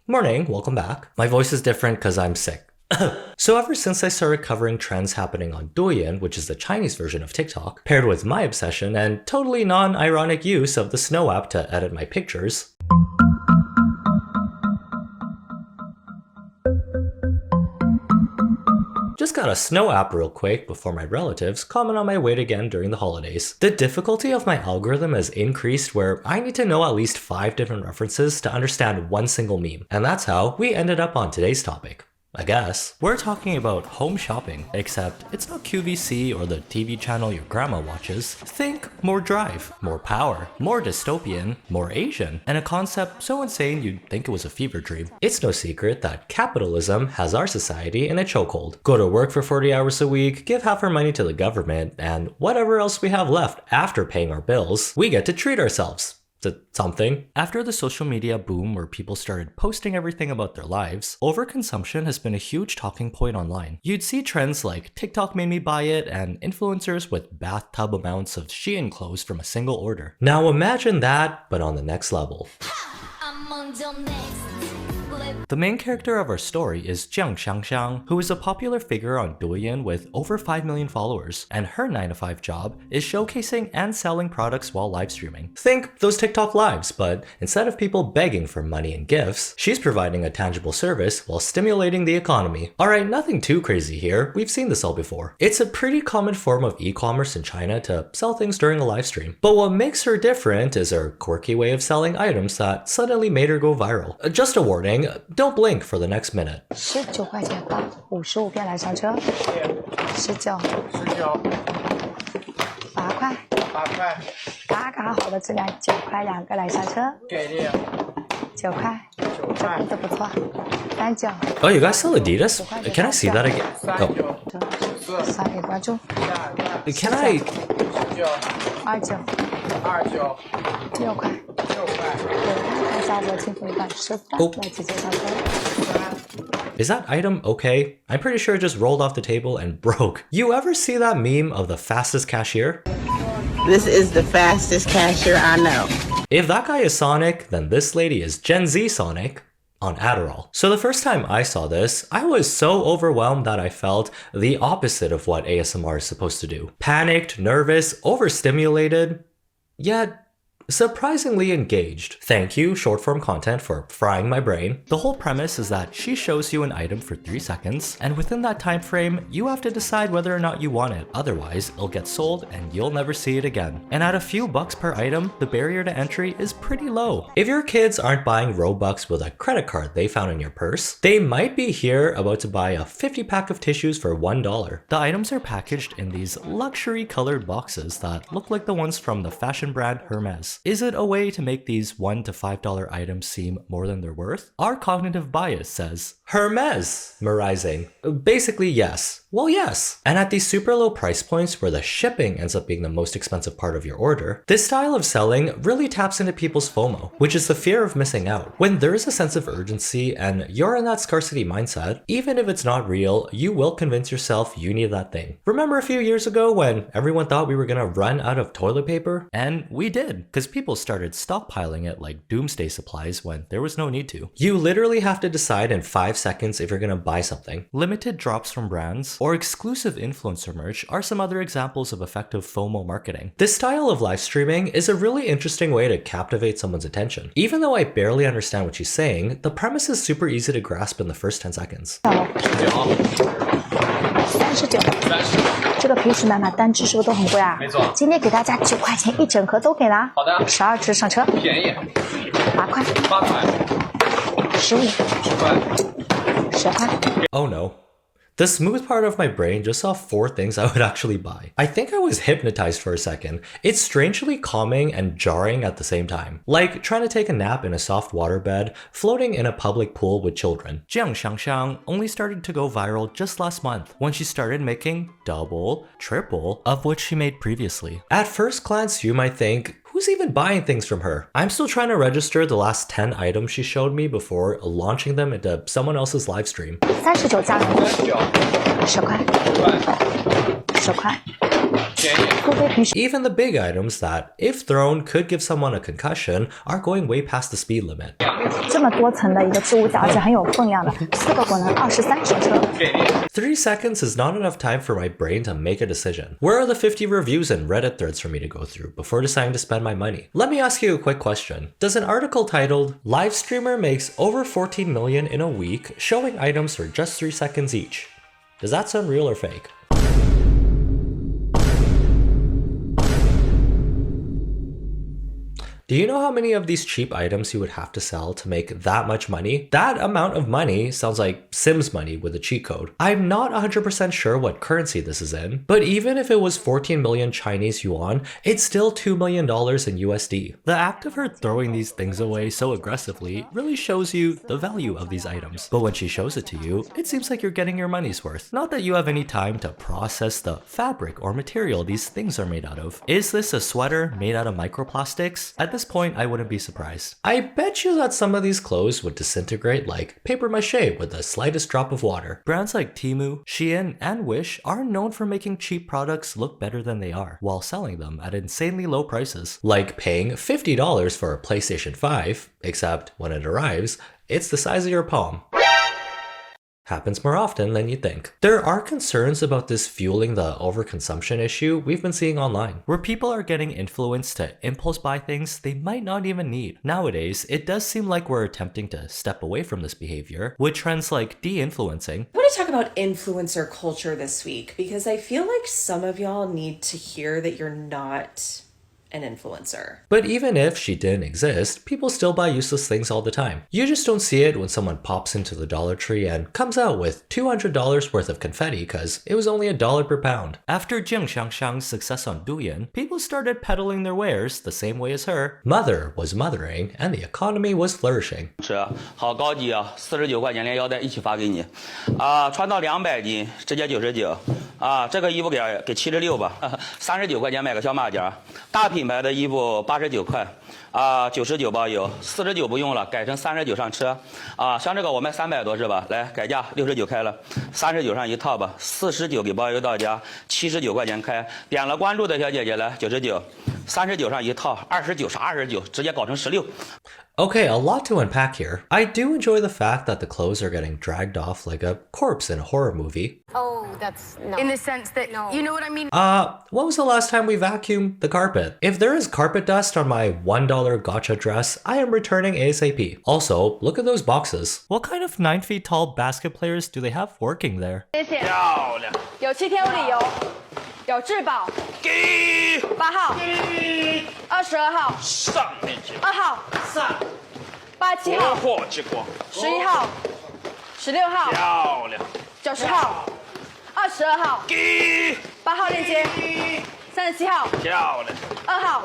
Morning, welcome back. My voice is different because I'm sick. So ever since I started covering trends happening on Douyin, which is the Chinese version of TikTok, paired with my obsession and totally non-ironic use of the Snow app to edit my pictures, just got a Snow app real quick before my relatives comment on my weight again during the holidays. The difficulty of my algorithm has increased where I need to know at least 5 different references to understand one single meme. And that's how we ended up on today's topic. I guess. We're talking about home shopping, except it's not QVC or the TV channel your grandma watches. Think more drive, more power, more dystopian, more Asian, and a concept so insane you'd think it was a fever dream. It's no secret that capitalism has our society in a chokehold. Go to work for 40 hours a week, give half our money to the government, and whatever else we have left after paying our bills, we get to treat ourselves. Something. After the social media boom where people started posting everything about their lives, overconsumption has been a huge talking point online. You'd see trends like TikTok made me buy it and influencers with bathtub amounts of Shein clothes from a single order. Now imagine that, but on the next level. The main character of our story is Jiang Xiangxiang, who is a popular figure on Douyin with over 5 million followers, and her 9-to-5 job is showcasing and selling products while live streaming. Think those TikTok lives, but instead of people begging for money and gifts, she's providing a tangible service while stimulating the economy. Alright, nothing too crazy here, we've seen this all before. It's a pretty common form of e-commerce in China to sell things during a live stream. But what makes her different is her quirky way of selling items that suddenly made her go viral. Just a warning, don't blink for the next minute. 19块钱吧，55遍来上车。19。8块。8块。刚刚好的质量，9块2个来上车。给力。9块。9块。这不错。39。Oh, you guys sell Adidas? Can I see that again? Oh. 刷给关注。Can I? 29。6块。看一下我清楚一半，13来直接上车。Is that item okay? I'm pretty sure it just rolled off the table and broke. You ever see that meme of the fastest cashier? This is the fastest cashier I know. If that guy is Sonic, then this lady is Gen Z Sonic on Adderall. So the first time I saw this, I was so overwhelmed that I felt the opposite of what ASMR is supposed to do. Panicked, nervous, overstimulated, yet surprisingly engaged. Thank you, short form content, for frying my brain. The whole premise is that she shows you an item for 3 seconds, and within that time frame, you have to decide whether or not you want it. Otherwise, it'll get sold and you'll never see it again. And at a few bucks per item, the barrier to entry is pretty low. If your kids aren't buying Robux with a credit card they found in your purse, they might be here about to buy a 50-pack of tissues for $1. The items are packaged in these luxury colored boxes that look like the ones from the fashion brand Hermes. Is it a way to make these $1 to $5 items seem more than they're worth? Our cognitive bias says, Hermes, merizing. Basically, yes. Well, yes. And at these super low price points where the shipping ends up being the most expensive part of your order, this style of selling really taps into people's FOMO, which is the fear of missing out. When there is a sense of urgency and you're in that scarcity mindset, even if it's not real, you will convince yourself you need that thing. Remember a few years ago when everyone thought we were gonna run out of toilet paper? And we did, because people started stockpiling it like doomsday supplies when there was no need to. You literally have to decide in 5 seconds if you're gonna buy something. Limited drops from brands or exclusive influencer merch are some other examples of effective FOMO marketing. This style of live streaming is a really interesting way to captivate someone's attention. Even though I barely understand what she's saying, the premise is super easy to grasp in the first 10 seconds. 39，这个平时买单只是不是都很贵啊？没错。今天给大家9块钱一整盒都给了。好的。12只上车。便宜。8块。8块。15。10块。10块。Oh no. The smooth part of my brain just saw 4 things I would actually buy. I think I was hypnotized for a second. It's strangely calming and jarring at the same time. Like trying to take a nap in a soft waterbed, floating in a public pool with children. Jiang Xiangxiang only started to go viral just last month when she started making double, triple of what she made previously. At first glance, you might think, who's even buying things from her? I'm still trying to register the last 10 items she showed me before launching them into someone else's live stream. 39加2，10块，10块，路飞平时 Even the big items that, if thrown, could give someone a concussion are going way past the speed limit. 这么多层的一个置物架，而且很有分量的，4个滚轮23上车。3 seconds is not enough time for my brain to make a decision. Where are the 50 reviews and Reddit threads for me to go through before deciding to spend my money? Let me ask you a quick question. Does an article titled, "Live streamer makes over 14 million in a week showing items for just 3 seconds each," does that sound real or fake? Do you know how many of these cheap items you would have to sell to make that much money? That amount of money sounds like Sims money with a cheat code. I'm not 100% sure what currency this is in, but even if it was 14 million Chinese yuan, it's still $2 million in USD. The act of her throwing these things away so aggressively really shows you the value of these items. But when she shows it to you, it seems like you're getting your money's worth. Not that you have any time to process the fabric or material these things are made out of. Is this a sweater made out of microplastics? At this point, I wouldn't be surprised. I bet you that some of these clothes would disintegrate like paper mache with the slightest drop of water. Brands like Temu, Shein, and Wish are known for making cheap products look better than they are, while selling them at insanely low prices. Like paying $50 for a PlayStation 5, except when it arrives, it's the size of your palm. Happens more often than you think. There are concerns about this fueling the overconsumption issue we've been seeing online, where people are getting influenced to impulse buy things they might not even need. Nowadays, it does seem like we're attempting to step away from this behavior with trends like de-influencing. I want to talk about influencer culture this week because I feel like some of y'all need to hear that you're not an influencer. But even if she didn't exist, people still buy useless things all the time. You just don't see it when someone pops into the Dollar Tree and comes out with $200 worth of confetti because it was only $1 per pound. After Jing Xiangxiang's success on Douyin, people started peddling their wares the same way as her. Mother was mothering and the economy was flourishing. 好高级啊，49块钱连腰带一起发给你，穿到200斤直接99，这个衣服给76吧，39块钱买个小马甲，大品牌的衣服89块，99包邮，49不用了，改成39上车，像这个我卖300多是吧？来改价69开了，39上一套吧，49给包邮到家，79块钱开，点了关注的小姐姐来99，39上一套，29是29，直接搞成16。Okay, a lot to unpack here. I do enjoy the fact that the clothes are getting dragged off like a corpse in a horror movie. Oh, that's no. In the sense that, no. You know what I mean? When was the last time we vacuumed the carpet? If there is carpet dust on my $1 gotcha dress, I am returning ASAP. Also, look at those boxes. What kind of 9 feet tall basket players do they have working there? 漂亮，有7天无理由，有质保，给8号，22号，上那去2号，上， 87号，国货之光11号，16号，漂亮90号，22号，给8号链接，37号，漂亮2号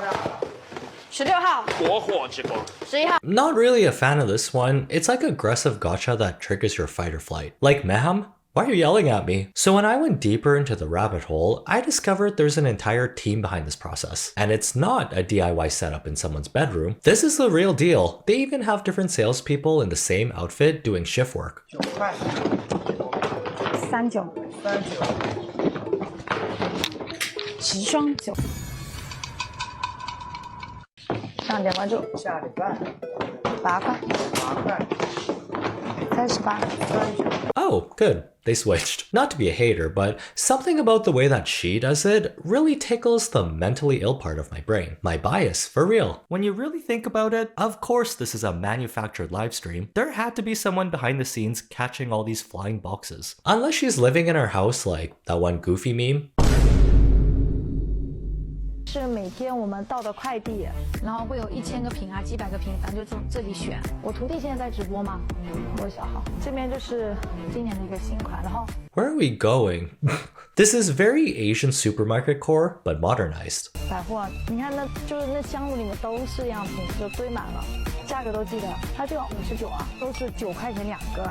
，16号，国货之光11号。 Not really a fan of this one. It's like aggressive gotcha that triggers your fight or flight. Like, ma'am? Why are you yelling at me? So when I went deeper into the rabbit hole, I discovered there's an entire team behind this process. And it's not a DIY setup in someone's bedroom. This is the real deal. They even have different salespeople in the same outfit doing shift work. 3910双9，上点关注，下礼拜8块38。 Oh, good. They switched. Not to be a hater, but something about the way that she does it really tickles the mentally ill part of my brain. My bias, for real. When you really think about it, of course this is a manufactured live stream. There had to be someone behind the scenes catching all these flying boxes. Unless she's living in her house like that one Goofy meme. 是每天我们到的快递，然后会有1000个品啊，几百个品，反正就从这里选。我徒弟现在在直播吗？我小号，这边就是今年的一个新款，然后。Where are we going? This is very Asian supermarket core, but modernized. 百货，你看那就是那箱子里面都是样品，就堆满了，价格都记得，它就要59啊，都是9块钱2个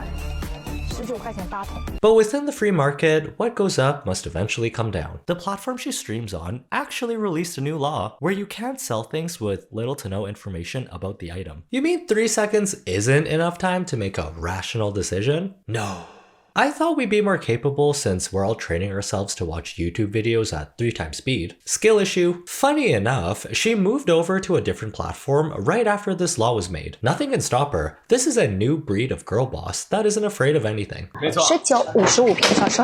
，19块钱8桶。 But within the free market, what goes up must eventually come down. The platform she streams on actually released a new law where you can't sell things with little to no information about the item. You mean 3 seconds isn't enough time to make a rational decision? No. I thought we'd be more capable since we're all training ourselves to watch YouTube videos at 3 times speed. Skill issue. Funny enough, she moved over to a different platform right after this law was made. Nothing can stop her. This is a new breed of girl boss that isn't afraid of anything. 19.55平上车。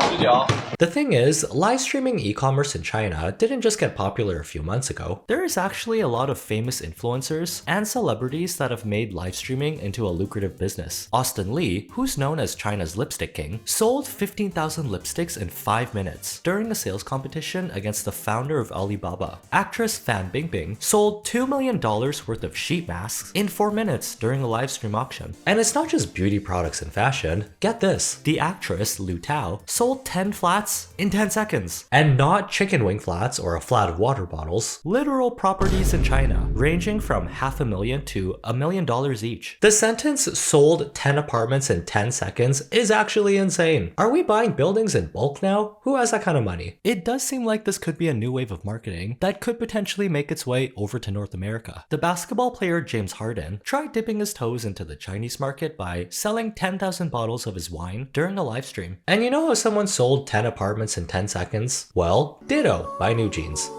The thing is, live streaming e-commerce in China didn't just get popular a few months ago. There is actually a lot of famous influencers and celebrities that have made live streaming into a lucrative business. Austin Lee, who's known as China's lipstick king, sold 15,000 lipsticks in 5 minutes during a sales competition against the founder of Alibaba. Actress Fan Bingbing sold $2 million worth of sheet masks in 4 minutes during a live stream auction. And it's not just beauty products and fashion. Get this, the actress Lu Tao sold 10 flats in 10 seconds. And not chicken wing flats or a flat of water bottles. Literal properties in China, ranging from $500,000 to $1 million each. The sentence sold 10 apartments in 10 seconds is actually insane. Are we buying buildings in bulk now? Who has that kind of money? It does seem like this could be a new wave of marketing that could potentially make its way over to North America. The basketball player James Harden tried dipping his toes into the Chinese market by selling 10,000 bottles of his wine during a live stream. And you know how someone sold 10 apartments in 10 seconds? Well, ditto by New Jeans.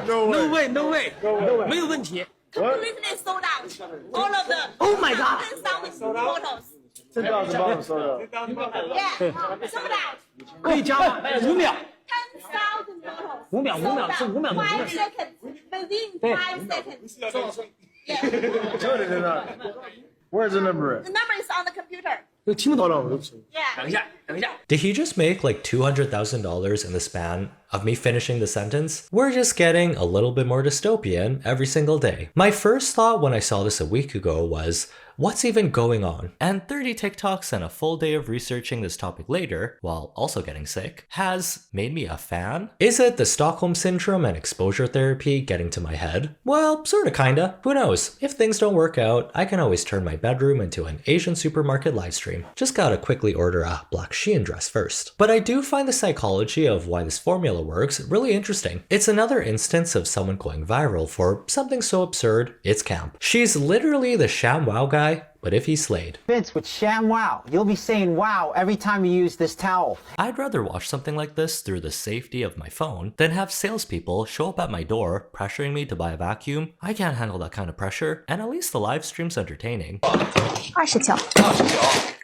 No way, 没有问题。 Completely sold out. All of them. Oh my god. 10,000 bottles. 10,000 bottles sold out. Yeah, sold out. 可以加吗？5秒。 10,000 bottles. 5秒是5秒 5 seconds. Within 5 seconds. Yeah. Where's the number? The number is on the computer. 听不到了，我都 Yeah. 等一下。 Did he just make like $200,000 in the span of me finishing the sentence? We're just getting a little bit more dystopian every single day. My first thought when I saw this a week ago was, what's even going on? And 30 TikToks and a full day of researching this topic later, while also getting sick, has made me a fan? Is it the Stockholm Syndrome and exposure therapy getting to my head? Well, sorta kinda. Who knows? If things don't work out, I can always turn my bedroom into an Asian supermarket livestream. Just gotta quickly order a black Shein dress first. But I do find the psychology of why this formula works really interesting. It's another instance of someone going viral for something so absurd, it's camp. She's literally the sham wow guy, but if he slayed. Vince, with sham wow, you'll be saying wow every time you use this towel. I'd rather watch something like this through the safety of my phone than have salespeople show up at my door pressuring me to buy a vacuum. I can't handle that kind of pressure, and at least the live stream's entertaining. 29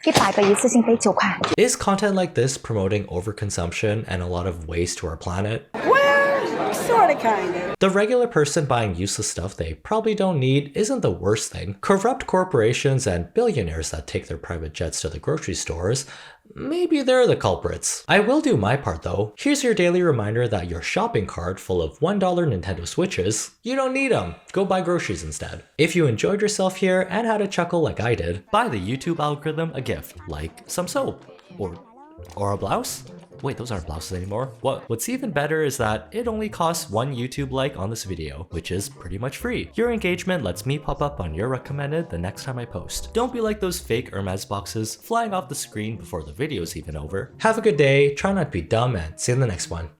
100个一次性给9块。 Is content like this promoting overconsumption and a lot of waste to our planet? Well, sort of, kind of. The regular person buying useless stuff they probably don't need isn't the worst thing. Corrupt corporations and billionaires that take their private jets to the grocery stores, maybe they're the culprits. I will do my part though. Here's your daily reminder that your shopping cart full of $1 Nintendo Switches, you don't need them. Go buy groceries instead. If you enjoyed yourself here and had a chuckle like I did, buy the YouTube algorithm a gift, like some soap or a blouse? Wait, those aren't blouses anymore. What's even better is that it only costs 1 YouTube like on this video, which is pretty much free. Your engagement lets me pop up on your recommended the next time I post. Don't be like those fake Hermes boxes flying off the screen before the video's even over. Have a good day, try not to be dumb, and see you in the next one.